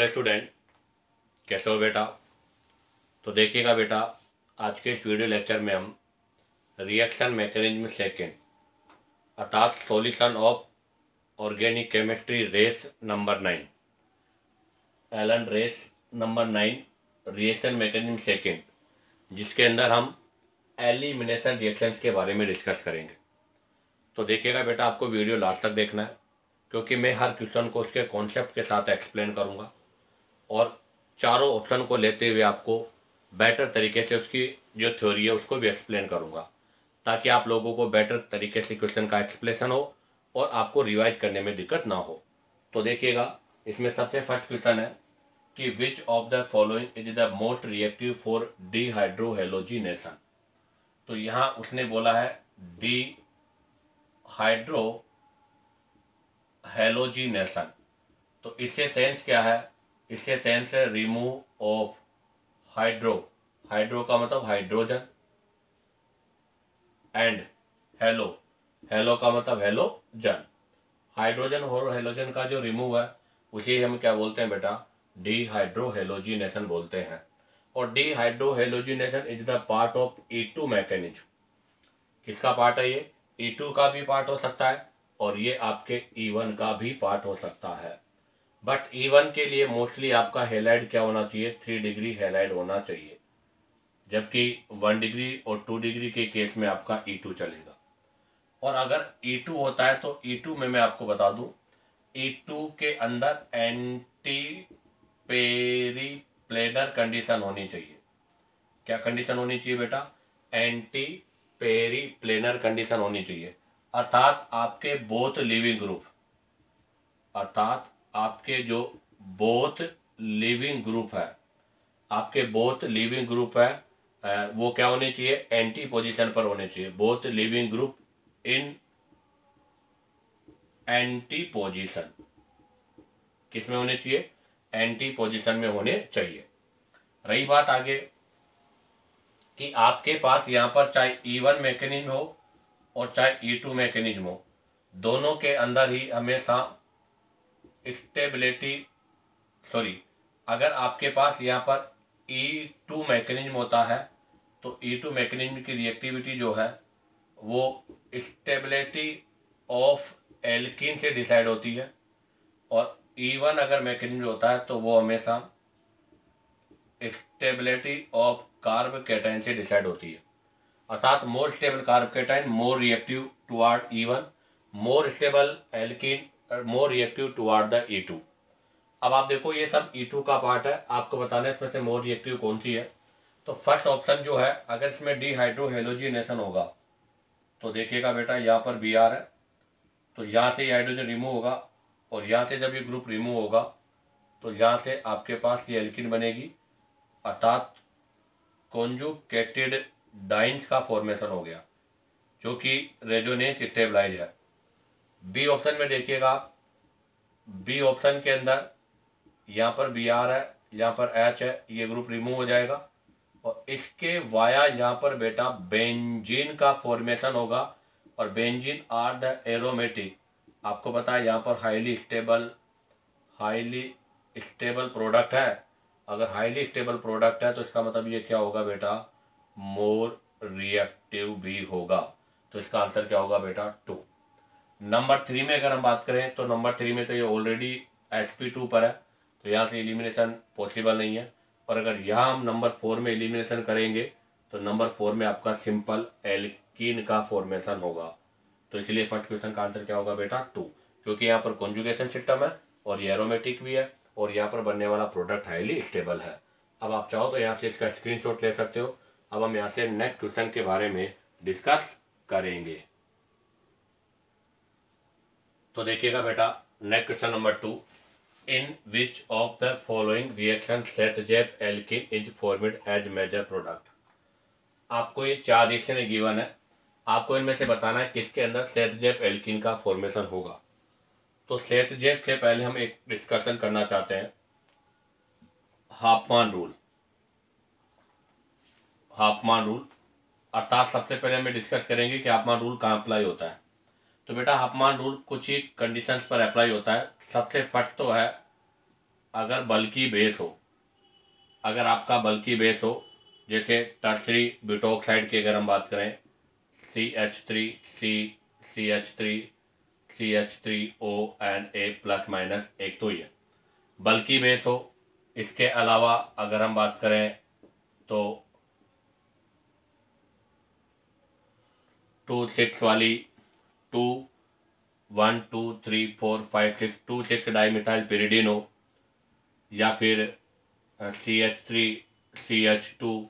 Hello student, कैसे हो बेटा। तो देखिएगा बेटा, आज के इस वीडियो लेक्चर में हम रिएक्शन मैकेनिज्म सेकेंड अर्थात solution of organic chemistry race number 9, Allen race number 9 reaction mechanism second, जिसके अंदर हम एलिमिनेशन रिएक्शंस के बारे में डिस्कस करेंगे। तो देखिएगा बेटा, आपको वीडियो लास्ट तक देखना है, क्योंकि मैं हर क्वेश्चन को उसके कॉन्सेप्ट के साथ एक्सप्लेन करूँगा और चारों ऑप्शन को लेते हुए आपको बेटर तरीके से उसकी जो थ्योरी है उसको भी एक्सप्लेन करूँगा, ताकि आप लोगों को बेटर तरीके से क्वेश्चन का एक्सप्लेनेशन हो और आपको रिवाइज करने में दिक्कत ना हो। तो देखिएगा, इसमें सबसे फर्स्ट क्वेश्चन है कि विच of the following is the most reactive for dehydrohalogenation. तो यहाँ उसने बोला है डिहाइड्रोहेलोजिनेशन। तो इससे सेंस क्या है? इससे सेंस है रिमूव ऑफ हाइड्रो, हाइड्रो का मतलब हाइड्रोजन, एंड हेलो, हेलो का मतलब हेलोजन। हाइड्रोजन और हेलोजन का जो रिमूव है उसे हम क्या बोलते हैं बेटा? डिहाइड्रोहेलोजिनेशन बोलते हैं। और dehydrohalogenation is the part of E2 mechanism. किसका पार्ट है ये? E2 का भी पार्ट हो सकता है और ये आपके E1 का भी पार्ट हो सकता है। बट E1 के लिए मोस्टली आपका हेलाइड क्या होना चाहिए? 3 डिग्री हेलाइड होना चाहिए, जबकि 1 डिग्री और 2 डिग्री के केस में आपका E2 चलेगा। और अगर E2 होता है तो E2 में मैं आपको बता दूं, E2 के अंदर एंटी पेरिप्लेनर कंडीशन होनी चाहिए। क्या कंडीशन होनी चाहिए बेटा? एंटी पेरिप्लेनर कंडीशन होनी चाहिए। अर्थात आपके बोथ लिविंग ग्रुप, अर्थात आपके जो बोथ लिविंग ग्रुप है, आपके बोथ लिविंग ग्रुप है वो क्या होने चाहिए? एंटी पोजीशन पर होने चाहिए। Both leaving group in anti position, किस में होने चाहिए? एंटी पोजीशन में होने चाहिए। रही बात आगे कि आपके पास यहाँ पर चाहे E1 मैकेनिज्म हो और चाहे E2 मैकेनिज्म हो, दोनों के अंदर ही हमेशा स्टेबिलिटी, अगर आपके पास यहाँ पर E2 मैकेनिज्म होता है तो E2 मैकेनिज्म की रिएक्टिविटी जो है वो स्टेबिलिटी ऑफ एल्कीन से डिसाइड होती है, और E1 अगर मैकेनिज्म होता है तो वो हमेशा स्टेबिलिटी ऑफ कार्ब कैटाइन से डिसाइड होती है। अर्थात more stable carb cation more reactive toward E1, more stable alkene more reactive toward the E2। अब आप देखो, ये सब E2 का पार्ट है, आपको बताना है इसमें से मोर रिएक्टिव कौन सी है। तो फर्स्ट ऑप्शन जो है, अगर इसमें डिहाइड्रोहेलोजिनेशन होगा तो देखिएगा बेटा, यहाँ पर Br है तो यहाँ से हाइड्रोजन रिमूव होगा, और यहाँ से जब ये ग्रुप रिमूव होगा तो यहाँ से आपके पास ये एल्कीन बनेगी, अर्थात कॉन्जुगेटेड डाइन्स का फॉर्मेशन हो गया, जो कि रेजोनेंस स्टेबलाइज है। बी ऑप्शन में देखिएगा, बी ऑप्शन के अंदर यहाँ पर Br है, यहाँ पर H है, ये ग्रुप रिमूव हो जाएगा और इसके वाया यहाँ पर बेटा बेंजीन का फॉर्मेशन होगा। और बेंजीन आर द एरोमेटिक, आपको पता है यहाँ पर हाईली स्टेबल प्रोडक्ट है। अगर हाईली स्टेबल प्रोडक्ट है तो इसका मतलब ये क्या होगा बेटा? मोर रिएक्टिव भी होगा। तो इसका आंसर क्या होगा बेटा? 2। नंबर 3 में अगर हम बात करें तो नंबर 3 में तो ये ऑलरेडी sp2 पर है, तो यहाँ से एलिमिनेशन पॉसिबल नहीं है। और अगर यहाँ हम नंबर 4 में एलिमिनेशन करेंगे तो नंबर 4 में आपका सिंपल एल्कीन का फॉर्मेशन होगा। तो इसलिए फर्स्ट क्वेश्चन का आंसर क्या होगा बेटा? 2, क्योंकि यहाँ पर कॉन्जुगेशन सिस्टम है और ये एरोमेटिक भी है और यहाँ पर बनने वाला प्रोडक्ट हाईली स्टेबल है। अब आप चाहो तो यहाँ से इसका स्क्रीनशॉट ले सकते हो। अब हम यहाँ से नेक्स्ट क्वेश्चन के बारे में डिस्कस करेंगे। तो देखिएगा बेटा, next question number 2, in which of the following reaction Saytzeff alkene is formed as major product. आपको ये 4 रिएक्शन गिवन है, आपको इनमें से बताना है किसके अंदर सेटजेप एल्कीन का फॉर्मेशन होगा। तो सेटजेप से पहले हम एक डिस्कशन करना चाहते हैं हाफमान रूल। हाफमान रूल अर्थात सबसे पहले हमें डिस्कस करेंगे कि हाफमान रूल कहाँ अप्लाई होता है। तो बेटा, हाफमान रूल कुछ ही कंडीशंस पर अप्लाई होता है। सबसे फर्स्ट तो है अगर बल्कि बेस हो, अगर आपका बल्कि बेस हो, जैसे टर्सरी ब्यूटोक्साइड की अगर हम बात करें CH3C, CH3, CH3ONA plus minus एक तो ये बल्कि बेस हो। इसके अलावा अगर हम बात करें तो 2,6 वाली 2,1,2,3,4,5,6 डाईमिथाइल पिरिडीन हो, या फिर CH3CH2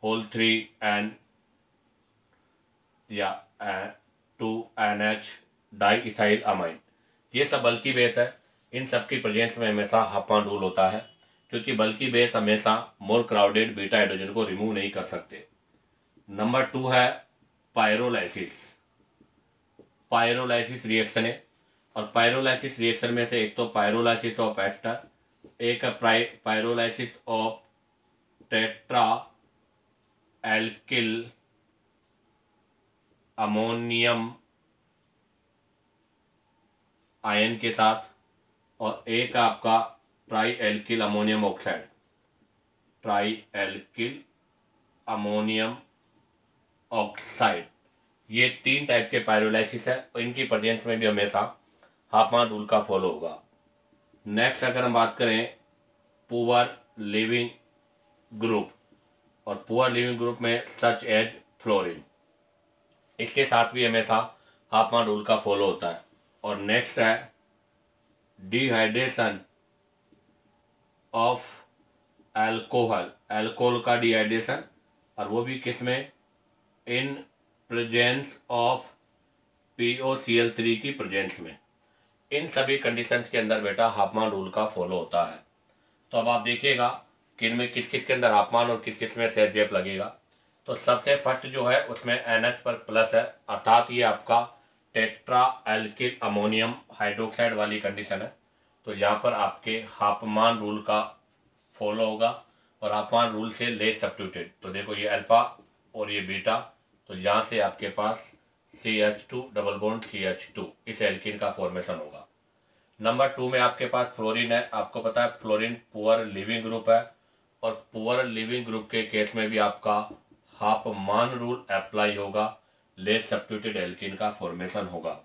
होल 3 या 2NH डाई अमाइन, ये सब बल्कि बेस है। इन सब की प्रेजेंस में हमेशा हाफमान रूल होता है, क्योंकि बल्कि बेस हमेशा मोर क्राउडेड बीटा हाइड्रोजन को रिमूव नहीं कर सकते। नंबर 2 है पायरोलाइसिस। पायरोलाइसिस रिएक्शन है, और पायरोलाइसिस रिएक्शन में से एक तो पायरोलाइसिस ऑफ एस्टर, एक pyrolysis of tetra alkyl ammonium ion के साथ, और एक आपका try alkyl ammonium oxide, try alkyl ammonium oxide. ये 3 टाइप के पायरोलाइसिस है, और इनकी प्रेजेंस में भी हमेशा हाफमान रूल का फॉलो होगा। नेक्स्ट अगर हम बात करें पुअर लिविंग ग्रुप, और पुअर लिविंग ग्रुप में सच एज फ्लोरीन, इसके साथ भी हमेशा हाफमान रूल का फॉलो होता है। और नेक्स्ट है डिहाइड्रेशन ऑफ अल्कोहल, अल्कोहल का डिहाइड्रेशन, और वो भी किसमें, इन प्रेजेंस ऑफ POCl3 की प्रेजेंस में। इन सभी कंडीशंस के अंदर बेटा हाफमान रूल का फॉलो होता है। तो अब आप देखिएगा कि इनमें किस किस के अंदर हाफमान और किस किस में सेजेप लगेगा। तो सबसे फर्स्ट जो है उसमें NH पर प्लस है, अर्थात ये आपका टेट्रा एल्किल अमोनियम हाइड्रोक्साइड वाली कंडीशन है। तो यहाँ पर आपके हाफमान रूल का फॉलो होगा, और हाफमान रूल से लेस सब्स्टिट्यूटेड। तो देखो ये अल्फा और ये बीटा, तो यहाँ से आपके पास CH2 डबल बॉन्ड CH2 इस एल्किन का फॉर्मेशन होगा। नंबर 2 में आपके पास फ्लोरीन है। आपको पता है फ्लोरीन पुअर लिविंग ग्रुप है, और पुअर लिविंग ग्रुप के केस में भी आपका हाफमान रूल अप्लाई होगा, लेस सब्स्टिट्यूटेड एल्किन का फॉर्मेशन होगा।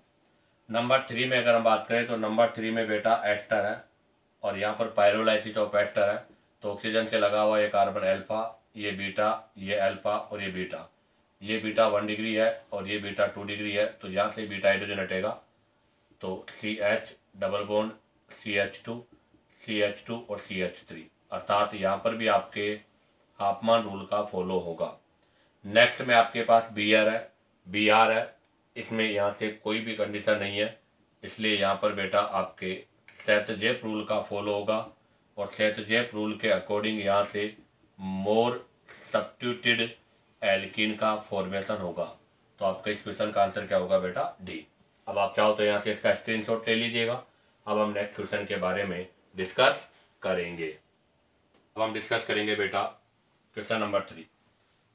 नंबर 3 में अगर हम बात करें तो नंबर 3 में बेटा एस्टर है, और यहाँ पर पायरोलाइसिस ऑफ एस्टर है। तो ऑक्सीजन से लगा हुआ ये कार्बन अल्फा, ये बीटा, ये अल्फा और ये बीटा। ये बीटा 1 डिग्री है और ये बीटा 2 डिग्री है, तो यहाँ से बीटा हाइड्रोजन हटेगा, तो CH double bond CH2, CH2 और CH3, अर्थात यहाँ पर भी आपके हाफमान रूल का फॉलो होगा। नेक्स्ट में आपके पास Br है, Br है, इसमें यहाँ से कोई भी कंडीशन नहीं है, इसलिए यहाँ पर बेटा आपके सेतजेप रूल का फॉलो होगा, और सेतजेप रूल के अकॉर्डिंग यहाँ से मोर सब्स्टिट्यूटेड एल्किन का फॉर्मेशन होगा। तो आपका इस क्वेश्चन का आंसर क्या होगा बेटा, डी। अब आप चाहो तो यहाँ से इसका स्क्रीनशॉट ले लीजिएगा। अब हम नेक्स्ट क्वेश्चन के बारे में डिस्कस करेंगे। अब हम डिस्कस करेंगे बेटा question number 3।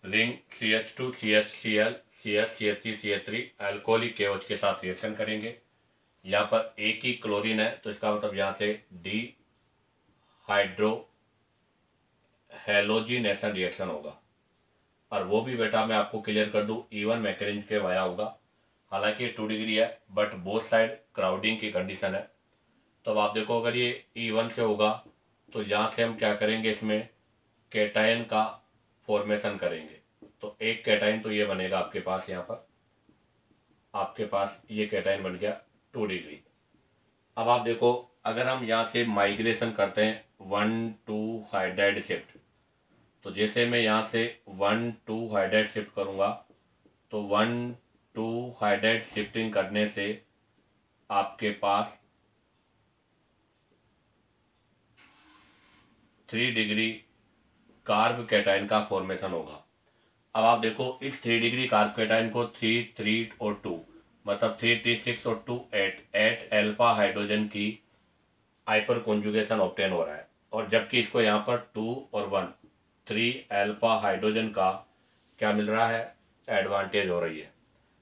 Ring CH2 CHCl CH CH3 CH3 alcoholic KOH के साथ रिएक्शन करेंगे। यहाँ पर एक ही क्लोरीन है, तो इसका मतलब यहाँ से डी हाइड्रो हेलोजिनेशन रिएक्शन होगा, और वो भी बेटा मैं आपको क्लियर कर दूं E1 मैकेनिज्म के वाया होगा। हालांकि 2 डिग्री है, बट बोथ साइड क्राउडिंग की कंडीशन है। तो अब आप देखो अगर ये E1 से होगा तो यहाँ से हम क्या करेंगे, इसमें कैटायन का फॉर्मेशन करेंगे। तो एक कैटायन तो ये बनेगा आपके पास, यहाँ पर आपके पास ये कैटायन बन गया 2 डिग्री। अब आप देखो अगर हम यहाँ से माइग्रेशन करते हैं 1,2 हाइड्राइड शिफ्ट, तो जैसे मैं यहाँ से 1,2 हाइड्राइड शिफ्ट करूँगा, तो 1,2 हाइड्राइड शिफ्टिंग करने से आपके पास 3 डिग्री कार्ब कैटायन का फॉर्मेशन होगा। अब आप देखो इस 3 डिग्री कार्ब कैटायन को 3, 3 और 2, मतलब 3, 3, 6 और 2 8 अल्फा हाइड्रोजन की हाइपर कॉन्जुगेशन ऑब्टेन हो रहा है, और जबकि इसको यहाँ पर 2 और 1 3 अल्फा हाइड्रोजन का क्या मिल रहा है, एडवांटेज हो रही है।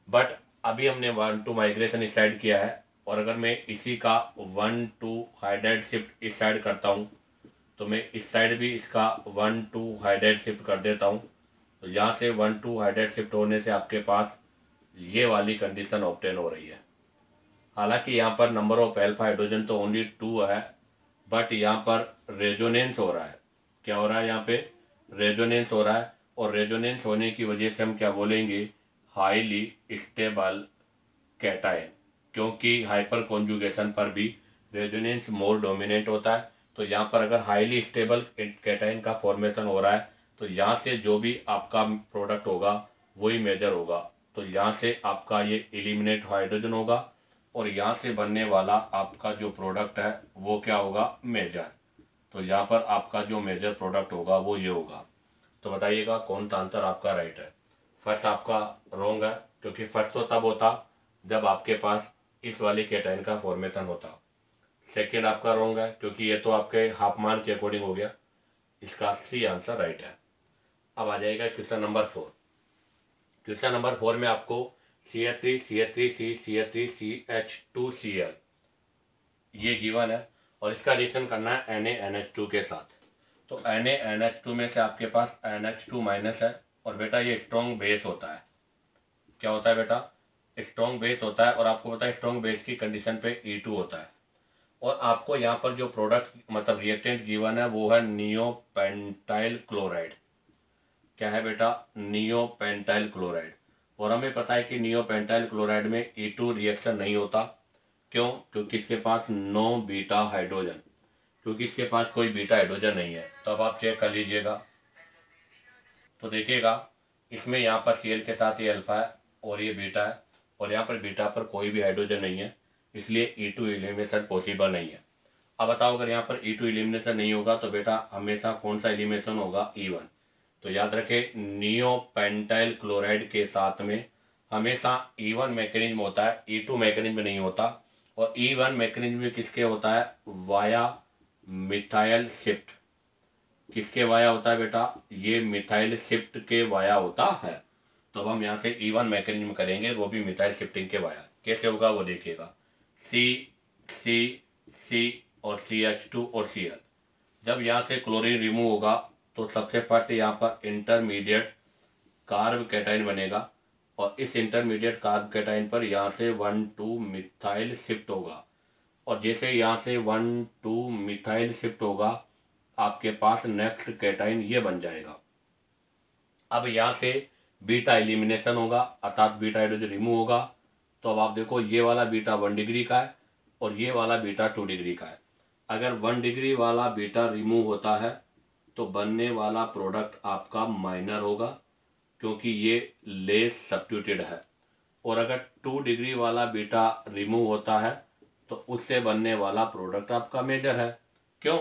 बट अभी हमने 1,2 माइग्रेशन डिसाइड किया है, और अगर मैं इसी का 1 2 हाइड्राइड शिफ्ट इस साइड करता हूँ तो मैं इस साइड भी इसका 1 2 हाइड्राइड शिफ्ट कर देता हूँ। तो यहाँ से 1 2 हाइड्राइड शिफ्ट होने से आपके पास ये वाली कंडीशन ऑब्टेन हो रही है। हालांकि यहाँ पर नंबर ऑफ अल्फा हाइड्रोजन तो ओनली 2 है, बट यहाँ पर रेजोनेंस हो रहा है। क्या हो रहा है? यहाँ पे रेजोनेंस हो रहा है, और रेजोनेंस होने की वजह से हम क्या बोलेंगे? हाईली स्टेबल कैटायन, क्योंकि हाइपर कॉन्जुगेशन पर भी रेजोनेंस मोर डोमिनेट होता है। तो यहाँ पर अगर हाईली स्टेबल कैटायन का फॉर्मेशन हो रहा है तो यहाँ से जो भी आपका प्रोडक्ट होगा वही मेजर होगा। तो यहाँ से आपका ये एलिमिनेट हाइड्रोजन होगा, और यहाँ से बनने वाला आपका जो प्रोडक्ट है वो क्या होगा? मेजर। तो यहाँ पर आपका जो मेजर प्रोडक्ट होगा वो ये होगा। तो बताइएगा कौन सा आंसर आपका राइट है? फर्स्ट आपका रॉन्ग है, क्योंकि फर्स्ट तो तब होता जब आपके पास इस वाले कैटायन का फॉर्मेशन होता। सेकेंड आपका रॉन्ग है, क्योंकि ये तो आपके हाफ मान के अकॉर्डिंग हो गया। इसका सी आंसर राइट है। अब आ जाएगा क्वेश्चन नंबर 4। क्वेश्चन नंबर 4 में आपको CH3 CH3C CH3 CH2Cl ये गिवन है, और इसका रिएक्शन करना है NaNH2 के साथ। तो NaNH2 में से आपके पास NH2 माइनस है, और बेटा ये स्ट्रॉन्ग बेस होता है। क्या होता है बेटा? स्ट्रॉन्ग बेस होता है, और आपको पता है स्ट्रॉन्ग बेस की कंडीशन पे E2 होता है। और आपको यहाँ पर जो प्रोडक्ट मतलब रिएक्टेंट गिवन है वो है नियोपेंटाइल क्लोराइड। क्या है बेटा? Neopentyl chloride. और हमें पता है कि नियोपेंटाइल क्लोराइड में E2 रिएक्शन नहीं होता। क्यों? क्योंकि इसके पास नो बीटा हाइड्रोजन, क्योंकि इसके पास कोई बीटा हाइड्रोजन नहीं है। तो अब आप चेक कर लीजिएगा, तो देखिएगा इसमें यहाँ पर Cl के साथ ये अल्फा है और ये बीटा है, और यहाँ पर बीटा पर कोई भी हाइड्रोजन नहीं है, इसलिए E2 एलिमिनेशन पॉसिबल नहीं है। अब बताओ अगर यहाँ पर E2 एलिमिनेशन नहीं होगा तो बेटा हमेशा कौन सा एलिमिनेशन होगा? E1। तो याद रखें नियोपेंटाइल क्लोराइड के साथ में हमेशा E1 मैकेनिज्म होता है, E2 मैकेनिज्म नहीं होता। और E1 मैकेनिज्म किसके होता है? Via methyl shift. किसके वाया होता है बेटा? ये मिथाइल शिफ्ट के वाया होता है। तो अब हम यहाँ से E1 मैकेनिज्म करेंगे, वो भी मिथाइल शिफ्टिंग के वाया। कैसे होगा वो देखिएगा। C C C और CH2 और Cl। जब यहाँ से क्लोरीन रिमूव होगा तो सबसे फर्स्ट यहाँ पर इंटरमीडिएट कार्ब कैटाइन बनेगा, और इस इंटरमीडिएट कार्ब कैटाइन पर यहाँ से 1 2 मिथाइल शिफ्ट होगा। और जैसे यहाँ से 1 2 मिथाइल शिफ्ट होगा आपके पास नेक्स्ट कैटाइन ये बन जाएगा। अब यहाँ से बीटा एलिमिनेशन होगा, अर्थात बीटा हाइड्रोजन रिमूव होगा। तो अब आप देखो ये वाला बीटा 1 डिग्री का है और ये वाला बीटा 2 डिग्री का है। अगर 1 डिग्री वाला बीटा रिमूव होता है तो बनने वाला प्रोडक्ट आपका माइनर होगा, क्योंकि ये लेस सब्स्टिट्यूटेड है। और अगर 2 डिग्री वाला बीटा रिमूव होता है तो उससे बनने वाला प्रोडक्ट आपका मेजर है। क्यों?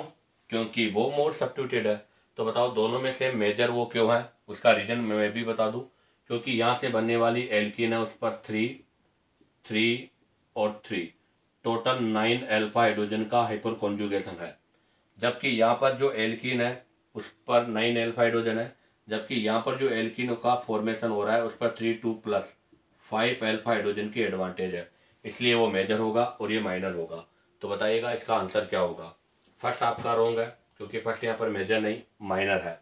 क्योंकि वो मोर सब्स्टिट्यूटेड है। तो बताओ दोनों में से मेजर वो क्यों है? उसका रीजन मैं भी बता दूं। क्योंकि यहाँ से बनने वाली एल्कीन है उस पर 3 3 और 3 टोटल 9 अल्फा हाइड्रोजन का हाइपर कॉन्जुगेशन है, जबकि यहाँ पर जो एल्कीन है उस पर 9 अल्फा हाइड्रोजन है, जबकि यहाँ पर जो एल्कीन का फॉर्मेशन हो रहा है उस पर 3 2 प्लस 5 अल्फा हाइड्रोजन की एडवांटेज है, इसलिए वो मेजर होगा और ये माइनर होगा। तो बताइएगा इसका आंसर क्या होगा? फर्स्ट आपका रॉन्ग है, क्योंकि फर्स्ट यहाँ पर मेजर नहीं माइनर है।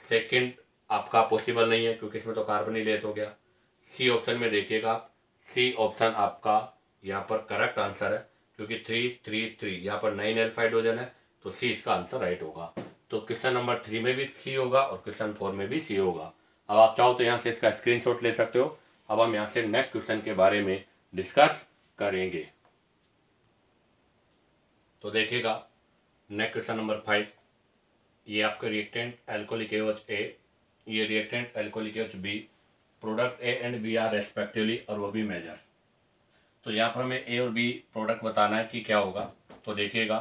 सेकंड आपका पॉसिबल नहीं है, क्योंकि इसमें तो कार्बन ही लेस हो गया। सी ऑप्शन में देखिएगा, सी ऑप्शन आपका यहाँ पर करेक्ट आंसर है, क्योंकि 3 3 3 यहाँ पर 9 अल्फा हाइड्रोजन है, तो सी इसका आंसर राइट होगा। तो क्वेश्चन नंबर 3 में भी सी होगा और क्वेश्चन 4 में भी सी होगा। अब आप चाहो तो यहाँ से इसका स्क्रीनशॉट ले सकते हो। अब हम यहाँ से नेक्स्ट क्वेश्चन के बारे में डिस्कस करेंगे। तो देखिएगा नेक्स्ट क्वेश्चन नंबर 5, ये आपका रिएक्टेंट अल्कोहलिक एच ए, ये reactant alcoholic H B, product A and B are respectively, और वो भी मेजर। तो यहाँ पर हमें ए और बी प्रोडक्ट बताना है कि क्या होगा। तो देखिएगा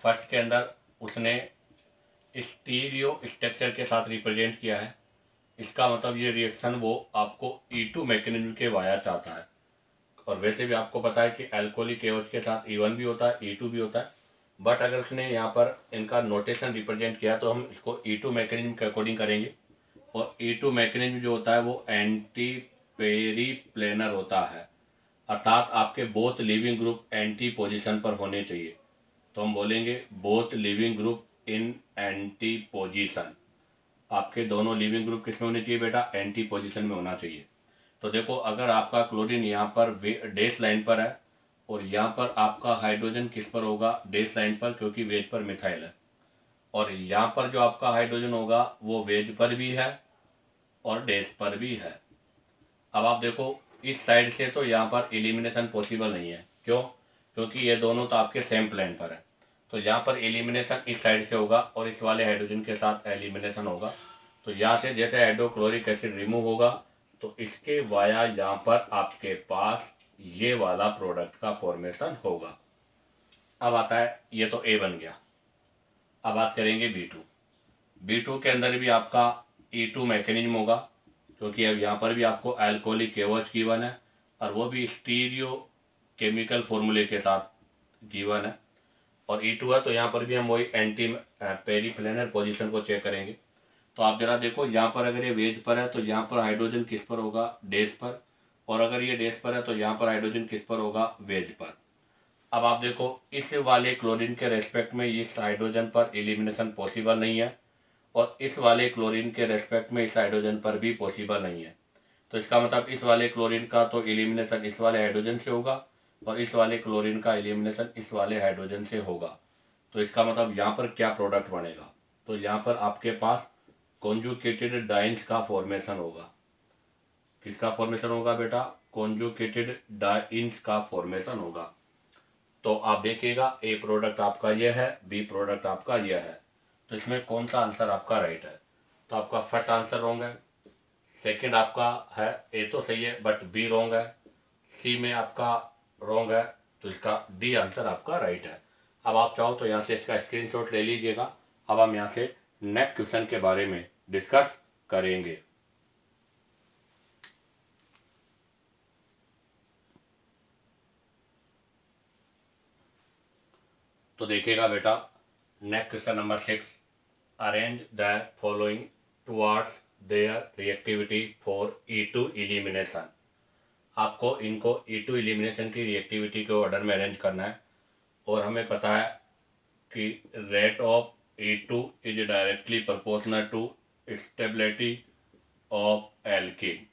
फर्स्ट के अंदर उसने स्टीरियो स्ट्रक्चर के साथ रिप्रेजेंट किया है, इसका मतलब ये रिएक्शन वो आपको E2 मैकेनिज्म के वाया चाहता है। और वैसे भी आपको पता है कि अल्कोहलिक एच के साथ E1 भी होता है E2 भी होता है, बट अगर उसने यहाँ पर इनका नोटेशन रिप्रेजेंट किया तो हम इसको E2 मैकेनिज्म के अकॉर्डिंग करेंगे। और E2 मैकेनिज्म जो होता है वो एंटी पेरी प्लेनर होता है। अर्थात आपके both leaving group anti position पर होने चाहिए। तो हम बोलेंगे both leaving group in anti position. आपके दोनों लिविंग ग्रुप किस में होने चाहिए बेटा? एंटी पोजीशन में होना चाहिए। तो देखो, अगर आपका क्लोरीन यहाँ पर डेस लाइन पर है और यहाँ पर आपका हाइड्रोजन किस पर होगा? डेस लाइन पर, क्योंकि वेज पर मिथाइल है। और यहाँ पर जो आपका हाइड्रोजन होगा वो वेज पर भी है और डेस पर भी है। अब आप देखो, इस साइड से तो यहाँ पर एलिमिनेशन पॉसिबल नहीं है। क्यों? क्योंकि ये दोनों तो आपके सेम प्लेन पर है। तो यहाँ पर एलिमिनेशन इस साइड से होगा और इस वाले हाइड्रोजन के साथ एलिमिनेशन होगा। तो यहाँ से जैसे हाइड्रोक्लोरिक एसिड रिमूव होगा तो इसके वाया यहाँ पर आपके पास ये वाला प्रोडक्ट का फॉर्मेशन होगा। अब आता है, ये तो ए बन गया। अब बात करेंगे B2। B2 के अंदर भी आपका E2 मैकेनिज्म होगा, क्योंकि अब यहाँ पर भी आपको अल्कोहलिक KOH गिवन है और वो भी स्टीरियो केमिकल फॉर्मूले के साथ गिवन है। और E2 है तो यहाँ पर भी हम वही एंटी पेरीप्लेनर पोजीशन को चेक करेंगे। तो आप जरा देखो, यहाँ पर अगर ये वेज पर है तो यहाँ पर हाइड्रोजन किस पर होगा? डेस पर। और अगर ये डेस पर है तो यहाँ पर हाइड्रोजन किस पर होगा? वेज पर। अब आप देखो, इस वाले क्लोरीन के रेस्पेक्ट में इस हाइड्रोजन पर एलिमिनेशन पॉसिबल नहीं है और इस वाले क्लोरीन के रेस्पेक्ट में इस हाइड्रोजन पर भी पॉसिबल नहीं है। तो इसका मतलब इस वाले क्लोरीन का तो एलिमिनेशन इस वाले हाइड्रोजन से होगा और इस वाले क्लोरीन का एलिमिनेशन इस वाले हाइड्रोजन से होगा। तो इसका मतलब यहाँ पर क्या प्रोडक्ट बनेगा? तो यहाँ पर आपके पास कॉन्जुगेटेड डाइन्स का फॉर्मेशन होगा। किसका फॉर्मेशन होगा बेटा? कॉन्जुगेटेड डाइन्स का फॉर्मेशन होगा। तो आप देखिएगा, ए प्रोडक्ट आपका यह है, बी प्रोडक्ट आपका यह है। तो इसमें कौन सा आंसर आपका राइट है? तो आपका फर्स्ट आंसर रॉन्ग है, सेकंड आपका है ए तो सही है बट बी रॉन्ग है, सी में आपका रॉन्ग है, तो इसका डी आंसर आपका राइट है। अब आप चाहो तो यहाँ से इसका स्क्रीनशॉट ले लीजिएगा। अब हम यहाँ से नेक्स्ट क्वेश्चन के बारे में डिस्कस करेंगे। तो देखिएगा बेटा, next question number 6, arrange the following towards their reactivity for E2 elimination. आपको इनको E2 एलिमिनेशन की रिएक्टिविटी को ऑर्डर में अरेंज करना है और हमें पता है कि rate of E2 is directly proportional to stability of alkene,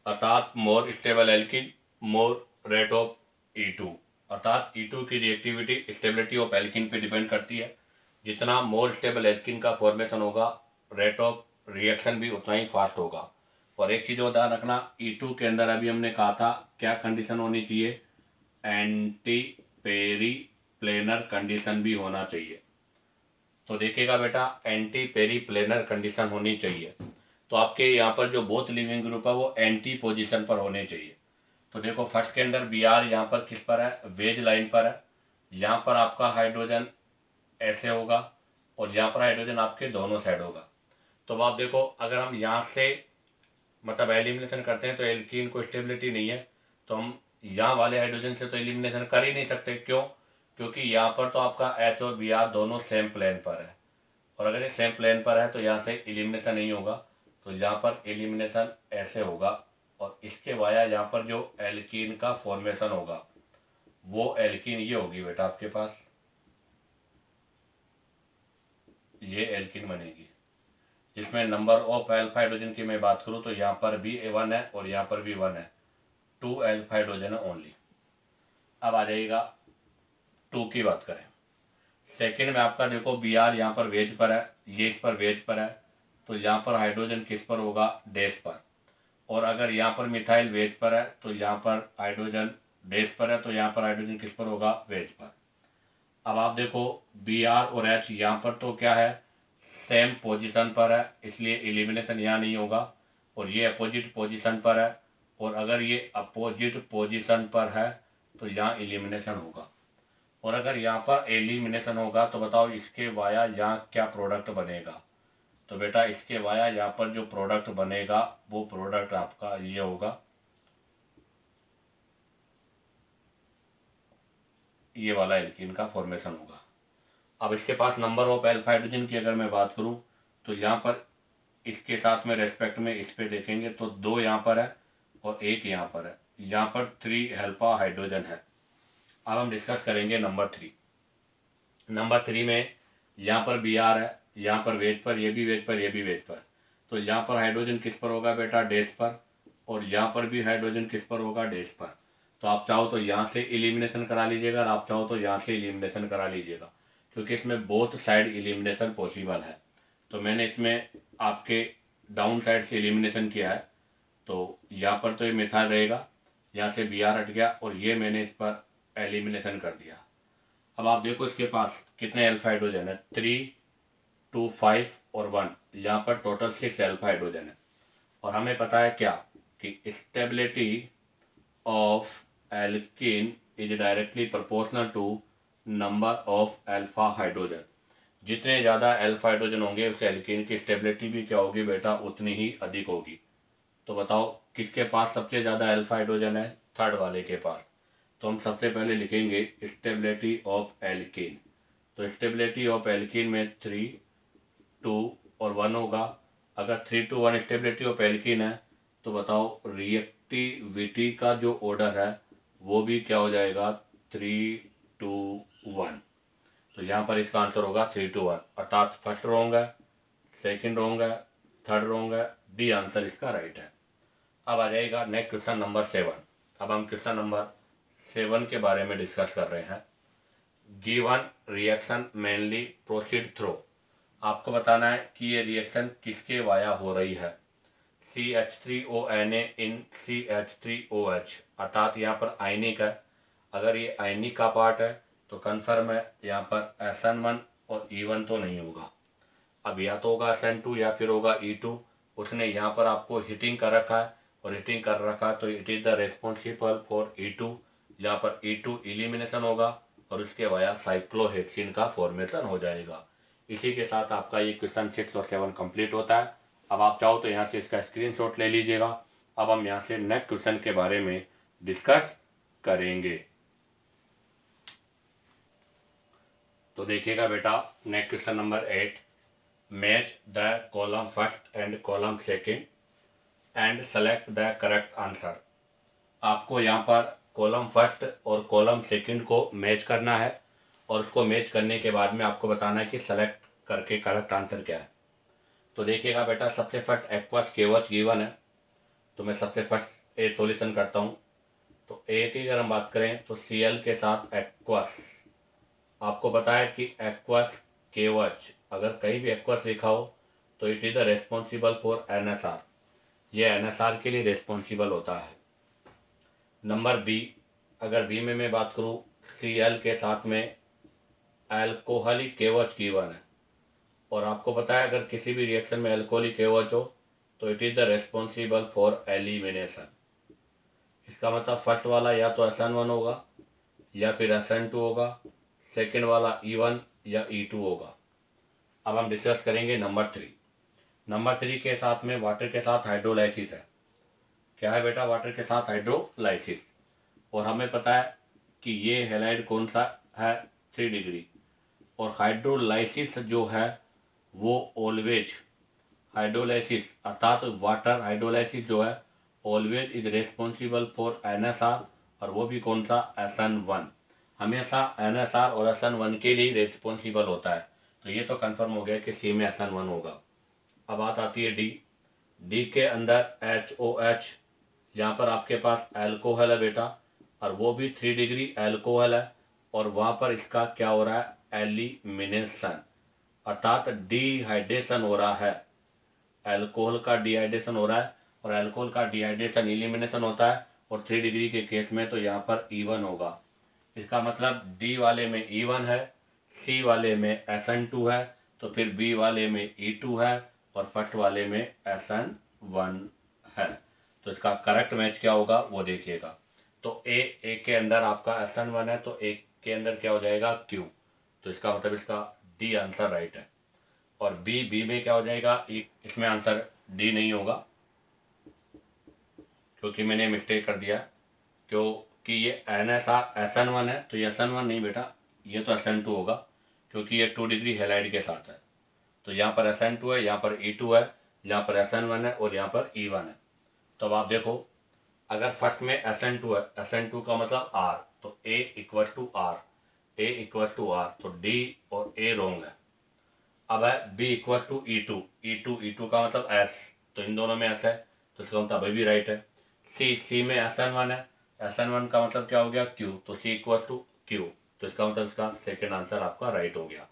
अर्थात more stable alkene more rate of E2, अर्थात E2 की रिएक्टिविटी स्टेबिलिटी ऑफ एल्कीन पे डिपेंड करती है। जितना मोर स्टेबल एल्कीन का फॉर्मेशन होगा, रेट ऑफ रिएक्शन भी उतना ही फास्ट होगा। और एक चीज़ और ध्यान रखना, E2 के अंदर अभी हमने कहा था क्या कंडीशन होनी चाहिए? एंटी पेरी प्लेनर कंडीशन भी होना चाहिए। तो देखिएगा बेटा, एंटी पेरी प्लेनर कंडीशन होनी चाहिए। तो आपके यहाँ पर जो बोथ लिविंग ग्रुप है वो एंटी पोजीशन पर होने चाहिए। तो देखो, फर्स्ट के अंदर Br यहाँ पर किस पर है? वेज लाइन पर है। यहाँ पर आपका हाइड्रोजन ऐसे होगा और यहाँ पर हाइड्रोजन आपके दोनों साइड होगा। तो अब आप देखो, अगर हम यहाँ से मतलब एलिमिनेशन करते हैं तो एल्कीन को स्टेबिलिटी नहीं है, तो हम यहाँ वाले हाइड्रोजन से तो एलिमिनेशन कर ही नहीं सकते। क्यों? क्योंकि यहाँ पर तो आपका H और Br दोनों सेम प्लेन पर है और अगर ये सेम प्लेन पर है तो यहाँ से एलिमिनेशन नहीं होगा। तो यहाँ पर एलिमिनेशन ऐसे होगा और इसके वाया यहाँ पर जो एल्कीन का फॉर्मेशन होगा वो एल्कीन ये होगी बेटा आपके पास, ये एल्कीन बनेगी, जिसमें नंबर ऑफ अल्फा हाइड्रोजन की मैं बात करूँ तो यहाँ पर भी 1 है और यहाँ पर भी 1 है, 2 अल्फा हाइड्रोजन है ओनली। अब आ जाइएगा 2 की बात करें। सेकेंड में आपका देखो Br यहाँ पर वेज पर है, ये इस पर वेज पर है, तो यहाँ पर हाइड्रोजन किस पर होगा? डेस पर। और अगर यहाँ पर मिथाइल वेज पर है तो यहाँ पर हाइड्रोजन डेस पर है, तो यहाँ पर हाइड्रोजन किस पर होगा? वेज पर। अब आप देखो, Br और H यहाँ पर तो क्या है? सेम पोजीशन पर है, इसलिए एलिमिनेशन यहाँ नहीं होगा। और ये अपोजिट पोजीशन पर है और अगर ये अपोजिट पोजीशन पर है तो यहाँ एलिमिनेशन होगा। और अगर यहाँ पर एलिमिनेशन होगा तो बताओ इसके वाया यहाँ क्या प्रोडक्ट बनेगा? तो बेटा इसके वाया यहाँ पर जो प्रोडक्ट बनेगा वो प्रोडक्ट आपका ये होगा, ये वाला एल्कीन का फॉर्मेशन होगा। अब इसके पास नंबर ऑफ अल्फा हाइड्रोजन की अगर मैं बात करूं तो यहाँ पर इसके साथ में रेस्पेक्ट में इस पे देखेंगे तो 2 यहाँ पर है और 1 यहाँ पर है, यहाँ पर 3 अल्फा हाइड्रोजन है। अब हम डिस्कस करेंगे नंबर 3। नंबर 3 में यहाँ पर बी आर है, यहाँ पर वेज पर, ये भी वेज पर, ये भी वेज पर। तो यहाँ पर हाइड्रोजन किस पर होगा बेटा, डैश पर, और यहाँ पर भी हाइड्रोजन किस पर होगा, डैश पर। तो आप चाहो तो यहाँ से एलिमिनेशन करा लीजिएगा और आप चाहो तो यहाँ से एलिमिनेशन करा लीजिएगा, क्योंकि इसमें बोथ साइड एलिमिनेशन पॉसिबल है। तो मैंने इसमें आपके डाउन साइड से एलिमिनेशन किया है। तो यहाँ पर तो ये मिथाइल रहेगा, यहाँ से बी आर हट गया और ये मैंने इस पर एलिमिनेशन कर दिया। अब आप देखो इसके पास कितने अल्फा हाइड्रोजन है, 3, 2, 5 और 1। यहाँ पर टोटल 6 अल्फा हाइड्रोजन है। और हमें पता है क्या कि stability of alkene is directly proportional to number of alpha hydrogen. जितने ज़्यादा अल्फा हाइड्रोजन होंगे उस एल्कीन की स्टेबिलिटी भी क्या होगी बेटा, उतनी ही अधिक होगी। तो बताओ किसके पास सबसे ज़्यादा अल्फा हाइड्रोजन है, थर्ड वाले के पास। तो हम सबसे पहले लिखेंगे स्टेबिलिटी ऑफ एल्कीन। तो स्टेबिलिटी ऑफ एल्कीन में 3, 2 और 1 होगा। अगर 3, 2, 1 स्टेबिलिटी ऑफ एल्कीन है तो बताओ रिएक्टिविटी का जो ऑर्डर है वो भी क्या हो जाएगा, 3, 2, 1। तो यहाँ पर इसका आंसर होगा 3, 2, 1, अर्थात फर्स्ट रॉन्ग है, सेकंड रॉन्ग है, थर्ड रॉन्ग है, डी आंसर इसका राइट है। अब आ जाएगा नेक्स्ट क्वेश्चन नंबर 7। अब हम क्वेश्चन नंबर 7 के बारे में डिस्कस कर रहे हैं। Given reaction mainly proceed through. आपको बताना है कि ये रिएक्शन किसके वाया हो रही है, CH3ONA इन CH3OH, अर्थात यहाँ पर आयनिक है। अगर ये आयनिक का पार्ट है तो कन्फर्म है यहाँ पर SN1 और E1 तो नहीं होगा। अब या तो होगा SN2 या फिर होगा E2। उसने यहाँ पर आपको हीटिंग कर रखा है और हीटिंग कर रखा है तो it is the responsible for E2। यहाँ पर E2 एलिमिनेशन होगा और उसके वाया साइक्लोहेक्सिन का फॉर्मेशन हो जाएगा। इसी के साथ आपका ये क्वेश्चन 6 और 7 कंप्लीट होता है। अब आप चाहो तो यहाँ से इसका स्क्रीनशॉट ले लीजिएगा। अब हम यहाँ से नेक्स्ट क्वेश्चन के बारे में डिस्कस करेंगे। तो देखिएगा बेटा, next question number 8, match the column first and column second and select the correct answer. आपको यहाँ पर कॉलम फर्स्ट और कॉलम सेकंड को मैच करना है और उसको मैच करने के बाद में आपको बताना है कि सेलेक्ट करके करेक्ट आंसर क्या है। तो देखिएगा बेटा, सबसे फर्स्ट एक्वस केवच गिवन है, तो मैं सबसे फर्स्ट ए सॉल्यूशन करता हूँ। तो ए की अगर हम बात करें तो Cl के साथ एक्वस, आपको पता है कि एक्वस केवच, अगर कहीं भी एक्वस लिखा हो तो it is the responsible for NSR, ये NSR के लिए रेस्पॉन्सिबल होता है। नंबर बी, अगर बी में मैं बात करूँ, Cl के साथ में अल्कोहलिक केवच गिवन है और आपको पता है अगर किसी भी रिएक्शन में अल्कोहलिक केवच हो तो it is the responsible for elimination. इसका मतलब फर्स्ट वाला या तो SN1 होगा या फिर SN2 होगा, सेकेंड वाला E1 या E2 होगा। अब हम डिस्कस करेंगे नंबर 3। नंबर 3 के साथ में वाटर के साथ हाइड्रोलाइसिस है। क्या है बेटा, वाटर के साथ हाइड्रोलाइसिस। और हमें पता है कि ये हैलाइड कौन सा है, 3 डिग्री। और हाइड्रोलाइसिस जो है वो ऑलवेज, हाइड्रोलाइसिस अर्थात वाटर हाइड्रोलाइसिस जो है always is responsible for NSR, और वो भी कौन सा, SN1। हमेशा NSR और SN1 के लिए रेस्पॉन्सिबल होता है। तो ये तो कंफर्म हो गया कि सी में SN1 होगा। अब बात आती है डी के अंदर HOH, यहाँ पर आपके पास अल्कोहल है बेटा और वो भी 3 डिग्री अल्कोहल है और वहाँ पर इसका क्या हो रहा है, एलिमिनेशन, अर्थात डिहाइड्रेशन हो रहा है। अल्कोहल का डिहाइड्रेशन हो रहा है और अल्कोहल का डिहाइड्रेशन एलिमिनेशन होता है और 3 डिग्री के केस में तो यहाँ पर E1 होगा। इसका मतलब डी वाले में E1 है, सी वाले में SN2 है, तो फिर बी वाले में E2 है और फर्स्ट वाले में SN1 है। तो इसका करेक्ट मैच क्या होगा वो देखिएगा। तो ए के अंदर आपका SN1 है तो ए के अंदर क्या हो जाएगा, Q। तो इसका मतलब इसका डी आंसर राइट है। और बी में क्या हो जाएगा, इसमें आंसर डी नहीं होगा क्योंकि मैंने मिस्टेक कर दिया, क्योंकि ये SN1 है तो ये SN1 नहीं बेटा, ये तो SN2 होगा क्योंकि ये 2 डिग्री हैलाइड के साथ है। तो यहाँ पर SN2 है, यहाँ पर E2 है, यहाँ पर SN1 है और यहाँ पर E1 है। तो अब आप देखो अगर फर्स्ट में SN2 है, SN2 का मतलब R, तो A equal to R, A equal to R, तो D और A रोंग है। अब है B equal to E2, E2 का मतलब S, तो इन दोनों में S है, तो इसका मतलब अभी भी राइट है। C में SN1 है, SN1 का मतलब क्या हो गया Q, तो C इक्वल टू Q, तो इसका मतलब इसका सेकेंड आंसर आपका राइट हो गया।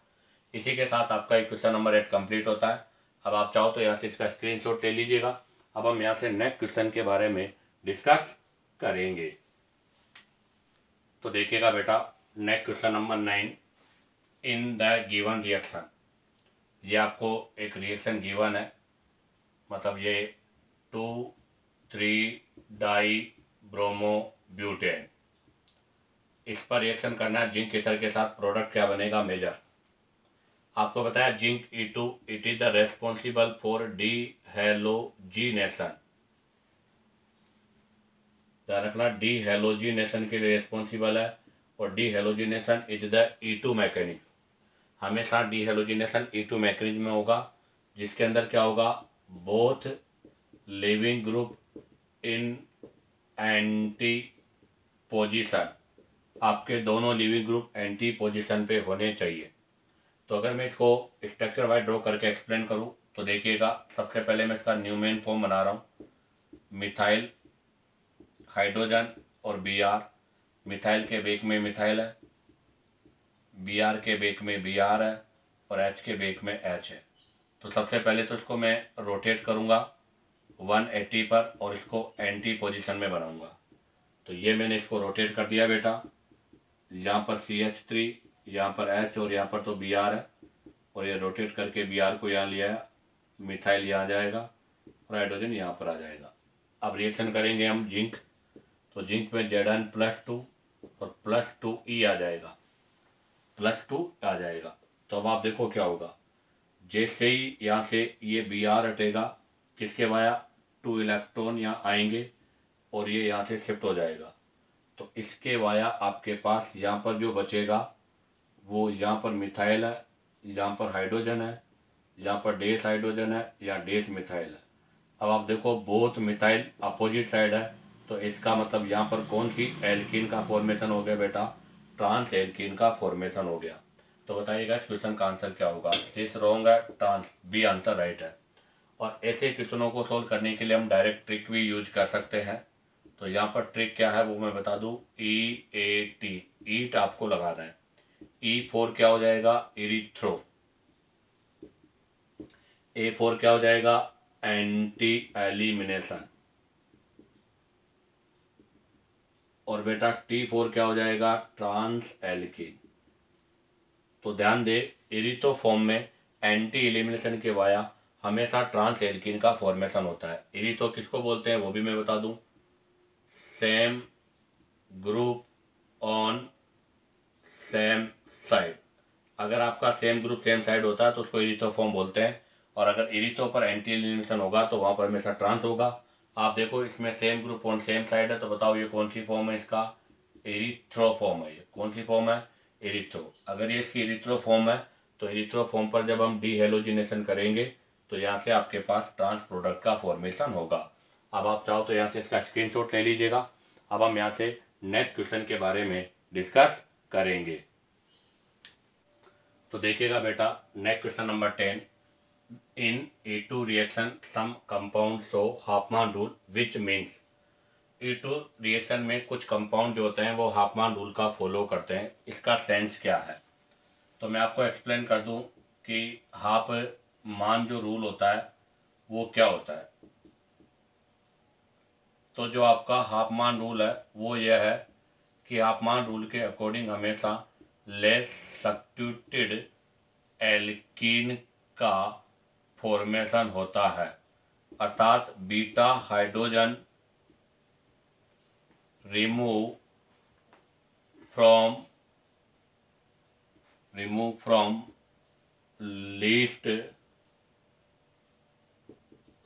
इसी के साथ आपका क्वेश्चन नंबर 8 कंप्लीट होता है। अब आप चाहो तो यहाँ से इसका स्क्रीनशॉट ले लीजिएगा। अब हम यहाँ से नेक्स्ट क्वेश्चन के बारे में डिस्कस करेंगे। तो देखिएगा बेटा, next question number 9, in the given reaction, ये आपको एक रिएक्शन गिवन है, मतलब ये 2,3 डाई ब्रोमो ब्यूटेन, इस पर रिएक्शन करना है जिंक ईथर के साथ, प्रोडक्ट क्या बनेगा मेजर। आपको बताया zinc E2 it is the responsible for dehalogenation, ध्यान रखना डीहेलोजिनेशन के लिए रेस्पॉन्सिबल है, और डीहेलोजिनेशन इज द E2 मैकेनिज्म, हमेशा डीहेलोजिनेशन E2 मैकेनिज्म में होगा, जिसके अंदर क्या होगा, both leaving group in anti position, आपके दोनों लिविंग ग्रुप एंटी पोजिशन पे होने चाहिए। तो अगर मैं इसको स्ट्रक्चर वाइज ड्रॉ करके एक्सप्लेन करूँ तो देखिएगा, सबसे पहले मैं इसका न्यूमेन फॉर्म बना रहा हूँ, मिथाइल हाइड्रोजन और Br, मिथाइल के बेक में मिथाइल है, Br के बेक में Br है, और H के बेक में H है। तो सबसे पहले तो इसको मैं रोटेट करूँगा 180 पर, और इसको एंटी पोजीशन में बनाऊँगा। तो ये मैंने इसको रोटेट कर दिया बेटा, यहाँ पर CH3, यहाँ पर H, और यहाँ पर तो Br है, और ये रोटेट करके Br को यहाँ लिया है, मिथाइल यहाँ जाएगा और हाइड्रोजन यहाँ पर आ जाएगा। अब रिएक्शन करेंगे हम जिंक, तो जिंक में Zn+2 और +2E आ जाएगा, +2 आ जाएगा। तो अब आप देखो क्या होगा, जैसे ही यहाँ से ये Br हटेगा, किसके वाया 2 इलेक्ट्रॉन यहाँ आएंगे और ये यहाँ से शिफ्ट हो जाएगा, तो इसके वाया आपके पास यहाँ पर जो बचेगा वो यहाँ पर मिथाइल है, यहाँ पर हाइड्रोजन है, यहाँ पर डेस हाइड्रोजन है, यहाँ डेस मिथाइल है। अब आप देखो बोथ मिथाइल अपोजिट साइड है, तो इसका मतलब यहाँ पर कौन सी एल्कीन का फॉर्मेशन हो गया बेटा, ट्रांस एल्कीन का फॉर्मेशन हो गया। तो बताइएगा इस क्वेश्चन का आंसर क्या होगा, दिस रॉन्ग है, ट्रांस, बी आंसर राइट है। और ऐसे क्वेश्चनों को सोल्व करने के लिए हम डायरेक्ट ट्रिक भी यूज कर सकते हैं। तो यहाँ पर ट्रिक क्या है वो मैं बता दूँ, EAT, ईट आपको लगाना है, E4 क्या हो जाएगा, इरिथ्रो, A4 क्या हो जाएगा, एंटी एलिमिनेशन, और बेटा T4 क्या हो जाएगा, ट्रांस एल्कीन। तो ध्यान दे, इरिथ्रो फॉर्म में एंटी एलिमिनेशन के वाया हमेशा ट्रांस एल्कीन का फॉर्मेशन होता है। इरिथ्रो किसको बोलते हैं वो भी मैं बता दूं, same group on same side, अगर आपका सेम ग्रुप सेम साइड होता है तो उसको इरिथ्रो फॉर्म बोलते हैं, और अगर इरिथ्रो पर एंटी एलिमिनेशन होगा तो वहाँ पर हमेशा ट्रांस होगा। आप देखो इसमें same group on same side है, तो बताओ ये कौन सी फॉर्म है, इसका इरिथ्रो फॉर्म है। ये कौन सी फॉर्म है, इरिथ्रो। अगर ये इसकी इरिथ्रो फॉर्म है तो इरिथ्रो फॉर्म पर जब हम डीहेलोजिनेशन करेंगे तो यहाँ से आपके पास ट्रांस प्रोडक्ट का फॉर्मेशन होगा। अब आप चाहो तो यहाँ से इसका स्क्रीनशॉट ले लीजिएगा। अब हम यहाँ से नेक्स्ट क्वेश्चन के बारे में डिस्कस करेंगे। तो देखिएगा बेटा, next question number 10, in E2 reaction some compound show Hofmann rule which means, E2 reaction में कुछ कंपाउंड जो होते हैं वो हाफमान रूल का फॉलो करते हैं, इसका सेंस क्या है। तो मैं आपको एक्सप्लेन कर दूं कि हाफ मान जो रूल होता है वो क्या होता है। तो जो आपका हाफ मान रूल है वो यह है कि हाफ मान रूल के अकॉर्डिंग हमेशा लेस सब्स्टिट्यूटेड एल्कीन का फॉर्मेशन होता है, अर्थात beta hydrogen remove from least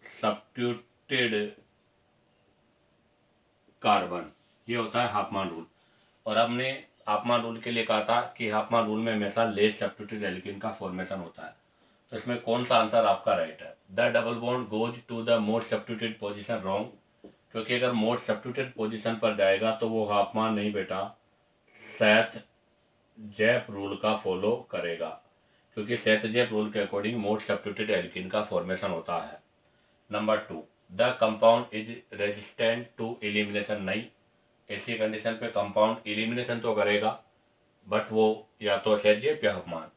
substituted carbon, ये होता है हाफमान रूल। और हमने हाफमान रूल के लिए कहा था कि हाफमान रूल में हमेशा लेस सब्स्टिट्यूटेड एल्कीन का फॉर्मेशन होता है। तो इसमें कौन सा आंसर आपका राइट है, the double bond goes to the most substituted position wrong, क्योंकि अगर मोस्ट सब्स्टिट्यूटेड पोजीशन पर जाएगा तो वो हाफमान नहीं बेटा, सेथ जैप रूल का फॉलो करेगा, क्योंकि सेथ जैप रूल के अकॉर्डिंग मोस्ट सब्स्टिट्यूटेड एल्कीन का फॉर्मेशन होता है। Number 2, the compound is resistant to elimination. नहीं, ऐसी कंडीशन पे कंपाउंड एलिमिनेशन तो करेगा बट वो या तो सेथ जैप या हाफमान।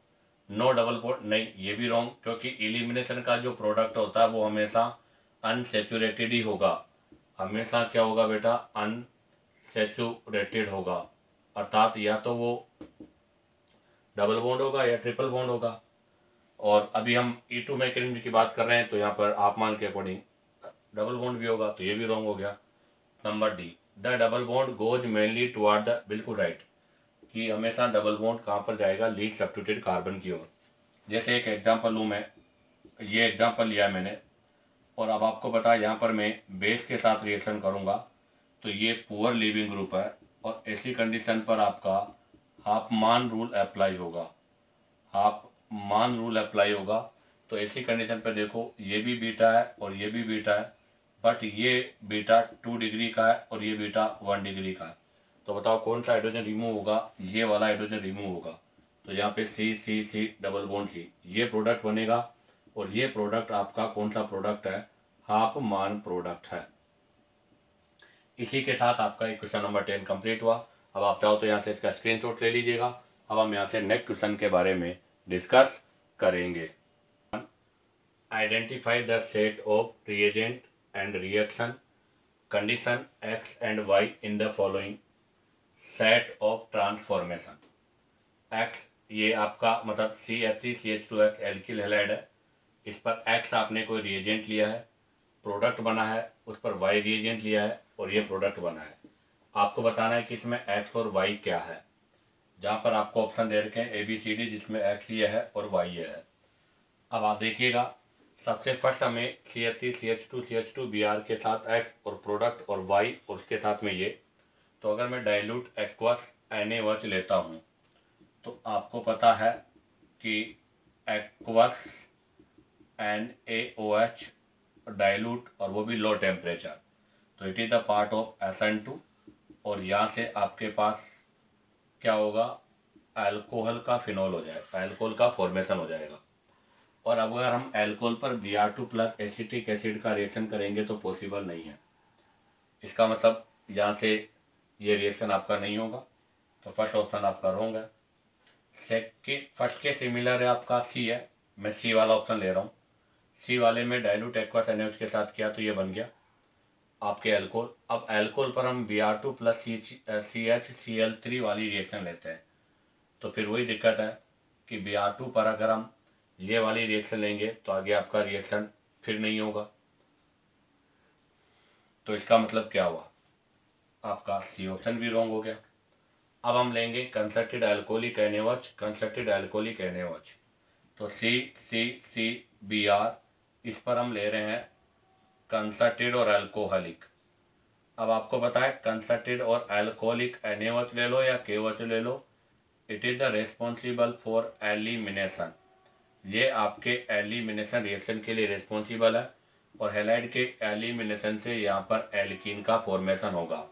नो डबल बॉन्ड, नहीं ये भी रॉन्ग, क्योंकि एलिमिनेशन का जो प्रोडक्ट होता है वो हमेशा अनसेचुरेटेड ही होगा, हमेशा क्या होगा बेटा, अनसेचुरेटेड होगा, अर्थात या तो वो डबल बॉन्ड होगा या ट्रिपल बॉन्ड होगा। और अभी हम E2 मैकेनिज्म की बात कर रहे हैं तो यहाँ पर आपमान के अकॉर्डिंग डबल बॉन्ड भी होगा, तो ये भी रॉन्ग हो गया। Number D, the double bond goes mainly toward the, बिल्कुल राइट, कि हमेशा डबल बॉन्ड कहाँ पर जाएगा, लीस्ट सब्स्टिट्यूटेड कार्बन की ओर। जैसे एक एग्जांपल लूँ मैं, ये एग्जांपल लिया है मैंने, और अब आपको पता है यहाँ पर मैं बेस के साथ रिएक्शन करूँगा तो ये पुअर लीविंग ग्रुप है, और ऐसी कंडीशन पर आपका हाफमान रूल अप्लाई होगा, हाफमान रूल अप्लाई होगा। तो ऐसी कंडीशन पर देखो, ये भी बीटा है और ये भी बीटा है, बट ये बीटा 2 डिग्री का है और ये बीटा 1 डिग्री का है। तो बताओ कौन सा हाइड्रोजन रिमूव होगा, ये वाला हाइड्रोजन रिमूव होगा। तो यहाँ पे सी सी सी डबल बॉन्ड सी, ये प्रोडक्ट बनेगा, और ये प्रोडक्ट आपका कौन सा प्रोडक्ट है, हाफमान प्रोडक्ट है। इसी के साथ आपका एक क्वेश्चन नंबर 10 कंप्लीट हुआ। अब आप चाहो तो यहाँ से इसका स्क्रीनशॉट ले लीजिएगा। अब हम यहाँ से नेक्स्ट क्वेश्चन के बारे में डिस्कस करेंगे। Identify the set of reagent and reaction condition X and Y in the following set of transformation. X ये आपका मतलब CH3CH2X एल्किल हैलाइड है, इस पर एक्स आपने कोई रिएजेंट लिया है, प्रोडक्ट बना है, उस पर वाई रिएजेंट लिया है और ये प्रोडक्ट बना है। आपको बताना है कि इसमें एक्स और वाई क्या है। जहाँ पर आपको ऑप्शन दे रखे हैं ABCD, जिसमें एक्स ये है और वाई ये है। अब आप देखिएगा, सबसे फर्स्ट हमें CH3CH2CH2Br के साथ एक्स और प्रोडक्ट और वाई और उसके साथ में ये। तो अगर मैं डाइल्यूट एक्वस NaOH लेता हूँ तो आपको पता है कि एक्वस NaOH डाइल्यूट और वो भी लो टेम्परेचर, तो it is the part of SN2, और यहाँ से आपके पास क्या होगा, अल्कोहल का फिनॉल हो जाएगा, अल्कोहल का फॉर्मेशन हो जाएगा। और अब अगर हम अल्कोहल पर Br2 प्लस एसिटिक एसिड का रिएक्शन करेंगे तो पॉसिबल नहीं है, इसका मतलब यहाँ से ये रिएक्शन आपका नहीं होगा, तो फर्स्ट ऑप्शन आपका रॉन्ग है। सेकेंड, फर्स्ट के सिमिलर है आपका सी है, मैं सी वाला ऑप्शन ले रहा हूँ। सी वाले में डाइल्यूट एक्वस NaOH के साथ किया तो ये बन गया आपके अल्कोहल। अब अल्कोहल पर हम Br2 प्लस CHCl3 वाली रिएक्शन लेते हैं, तो फिर वही दिक्कत है कि Br2 पर अगर हम ये वाली रिएक्शन लेंगे तो आगे आपका रिएक्शन फिर नहीं होगा। तो इसका मतलब क्या हुआ, आपका सी ऑप्शन भी रॉन्ग हो गया। अब हम लेंगे concerted alcoholic NaOH, concerted alcoholic NaOH, तो CCCBr, इस पर हम ले रहे हैं कंसर्टेड और अल्कोहलिक। अब आपको पता है कंसर्टेड और अल्कोहलिक NaOH ले लो या KOH ले लो, it is the responsible for elimination, ये आपके एलिमिनेशन रिएक्शन के लिए रेस्पॉन्सिबल है, और हैलाइड के एलिमिनेशन से यहाँ पर एल्कीन का फॉर्मेशन होगा।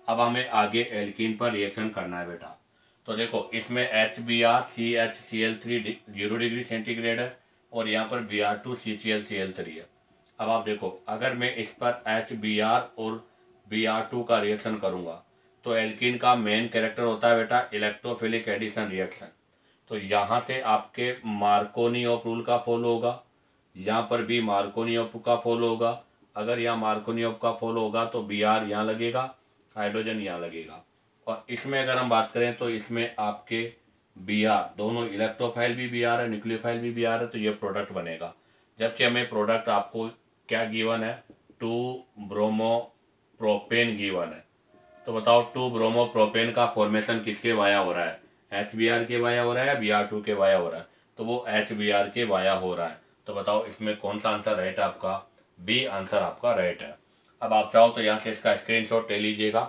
अब हमें आगे एल्कीन पर रिएक्शन करना है बेटा। तो देखो, इसमें HBr CHCl3 0 डिग्री सेंटीग्रेड है और यहाँ पर Br2 CCl3 है। अब आप देखो, अगर मैं इस पर HBr और Br2 का रिएक्शन करूँगा तो एल्कीन का मेन कैरेक्टर होता है बेटा इलेक्ट्रोफिलिक एडिशन रिएक्शन, तो यहाँ से आपके मार्कोनियोव रूल का फॉलो होगा, यहाँ पर भी मार्कोनियोव का फॉलो होगा। अगर यहाँ मार्कोनियोव का फॉलो होगा तो Br यहाँ लगेगा, हाइड्रोजन यहाँ लगेगा। और इसमें अगर हम बात करें तो इसमें आपके Br दोनों इलेक्ट्रोफाइल भी Br है, न्यूक्लियोफाइल भी Br है, तो ये प्रोडक्ट बनेगा। जबकि हमें प्रोडक्ट आपको क्या गिवन है, 2 ब्रोमोप्रोपेन गिवन है। तो बताओ 2 ब्रोमोप्रोपेन का फॉर्मेशन किसके वाया हो रहा है, HBr के वाया हो रहा है या Br2 के वाया हो रहा है, तो वो HBr के वाया हो रहा है। तो बताओ इसमें कौन सा आंसर राइट है आपका, बी आंसर आपका राइट है। अब आप चाहो तो यहाँ से इसका स्क्रीनशॉट ले लीजिएगा।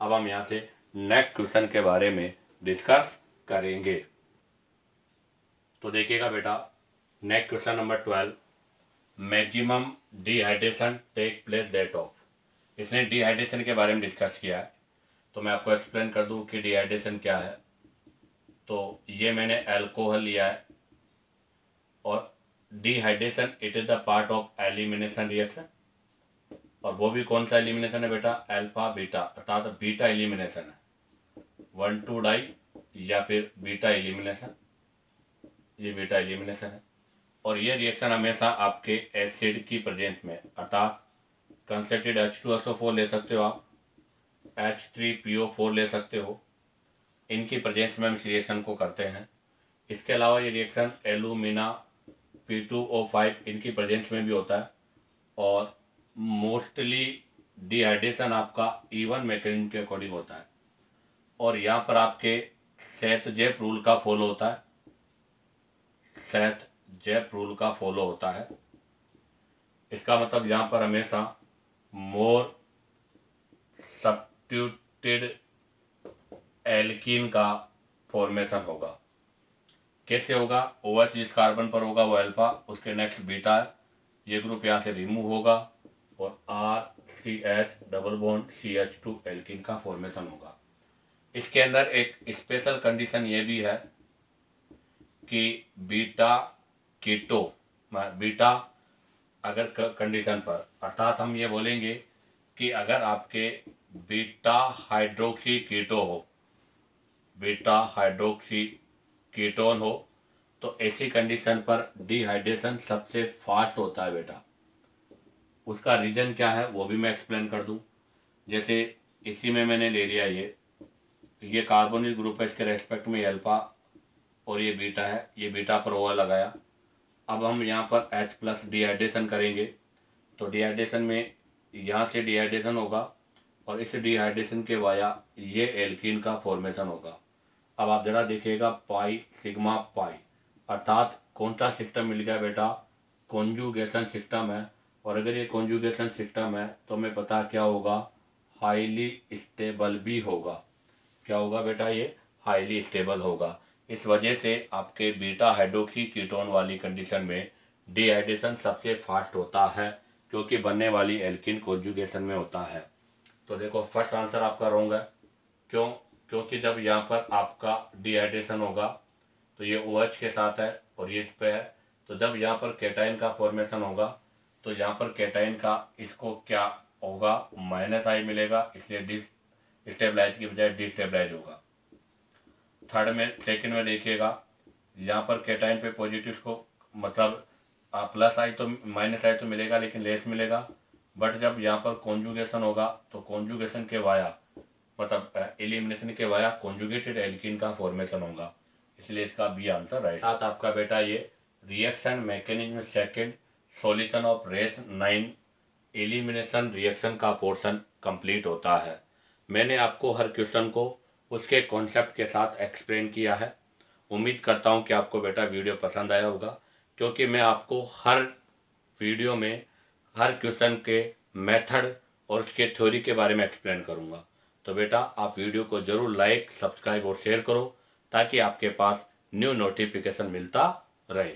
अब हम यहाँ से नेक्स्ट क्वेश्चन के बारे में डिस्कस करेंगे। तो देखिएगा बेटा, next question number 12, maximum dehydration take place that of. इसने डिहाइड्रेशन के बारे में डिस्कस किया है, तो मैं आपको एक्सप्लेन कर दूं कि डिहाइड्रेशन क्या है। तो ये मैंने अल्कोहल लिया है और dehydration it is the part of elimination reaction, और वो भी कौन सा एलिमिनेशन है बेटा, अल्फा बीटा, अर्थात बीटा एलिमिनेशन है, 1,2 डाई या फिर बीटा एलिमिनेशन, ये बीटा एलिमिनेशन है। और ये रिएक्शन हमेशा आपके एसिड की प्रेजेंस में, अर्थात कंसनट्रेटेड H2SO4 ले सकते हो आप, H3PO4 ले सकते हो, इनकी प्रेजेंस में हम इस रिएक्शन को करते हैं। इसके अलावा ये रिएक्शन एलुमिना P2O5 इनकी प्रेजेंस में भी होता है, और मोस्टली डिहाइड्रेशन आपका इवन मैकेनिज्म के अकॉर्डिंग होता है, और यहाँ पर आपके सेथ-जेप रूल का फॉलो होता है, सेथ-जेप रूल का फॉलो होता है। इसका मतलब यहाँ पर हमेशा मोर सब्स्टिट्यूटेड एल्कीन का फॉर्मेशन होगा। कैसे होगा, OH जिस कार्बन पर होगा वो अल्फा, उसके नेक्स्ट बीटा है, ये ग्रुप यहाँ से रिमूव होगा और RCH double bond CH2 alkene का फॉर्मेशन होगा। इसके अंदर एक स्पेशल कंडीशन ये भी है कि बीटा कीटो, बीटा अगर कंडीशन पर, अर्थात हम ये बोलेंगे कि अगर आपके बीटा हाइड्रोक्सी कीटो हो, बीटा हाइड्रोक्सी कीटोन हो, तो ऐसी कंडीशन पर डिहाइड्रेशन सबसे फास्ट होता है बेटा। उसका रीज़न क्या है वो भी मैं एक्सप्लेन कर दूं। जैसे इसी में मैंने ले लिया ये कार्बोनिल ग्रुप है, इसके रेस्पेक्ट में अल्फा और ये बीटा है, ये बीटा पर OH लगाया। अब हम यहाँ पर H+ डिहाइड्रेशन करेंगे, तो डिहाइड्रेशन में यहाँ से डिहाइड्रेशन होगा और इस डिहाइड्रेशन के वाया ये एल्कीन का फॉर्मेशन होगा। अब आप ज़रा देखिएगा पाई सिग्मा पाई, अर्थात कौन सा सिस्टम मिल गया बेटा, कॉन्जुगेशन सिस्टम है। और अगर ये कॉन्जुगेशन सिस्टम है तो हमें पता क्या होगा, हाईली स्टेबल भी होगा। क्या होगा बेटा, ये हाईली स्टेबल होगा। इस वजह से आपके बीटा हाइड्रोक्सी कीटोन वाली कंडीशन में डिहाइड्रेशन सबसे फास्ट होता है, क्योंकि बनने वाली एल्कीन कॉन्जुगेशन में होता है। तो देखो फर्स्ट आंसर आपका रॉन्ग है। क्यों? क्योंकि जब यहाँ पर आपका डिहाइड्रेशन होगा तो ये OH के साथ है और ये इस पे है, तो जब यहाँ पर केटाइन का फॉर्मेशन होगा तो यहाँ पर केटाइन का इसको क्या होगा, -I मिलेगा, इसलिए डिस्टेबलाइज की बजाय डिस्टेबलाइज होगा। सेकंड में देखिएगा, यहाँ पर केटाइन पे पॉजिटिव को मतलब +I तो -I तो मिलेगा लेकिन लेस मिलेगा, बट जब यहाँ पर कॉन्जुगेशन होगा तो कॉन्जुगेशन के वाया मतलब एलिमिनेशन के वाया कॉन्जुगेटेड एल्कीन का फॉर्मेशन होगा, इसलिए इसका बी आंसर राइट। साथ आपका बेटा ये reaction mechanism second solution of race 9 elimination reaction का पोर्शन कंप्लीट होता है। मैंने आपको हर क्वेश्चन को उसके कॉन्सेप्ट के साथ एक्सप्लेन किया है। उम्मीद करता हूँ कि आपको बेटा वीडियो पसंद आया होगा, क्योंकि मैं आपको हर वीडियो में हर क्वेश्चन के मेथड और उसके थ्योरी के बारे में एक्सप्लेन करूँगा। तो बेटा आप वीडियो को ज़रूर लाइक, सब्सक्राइब और शेयर करो, ताकि आपके पास न्यू नोटिफिकेशन मिलता रहे।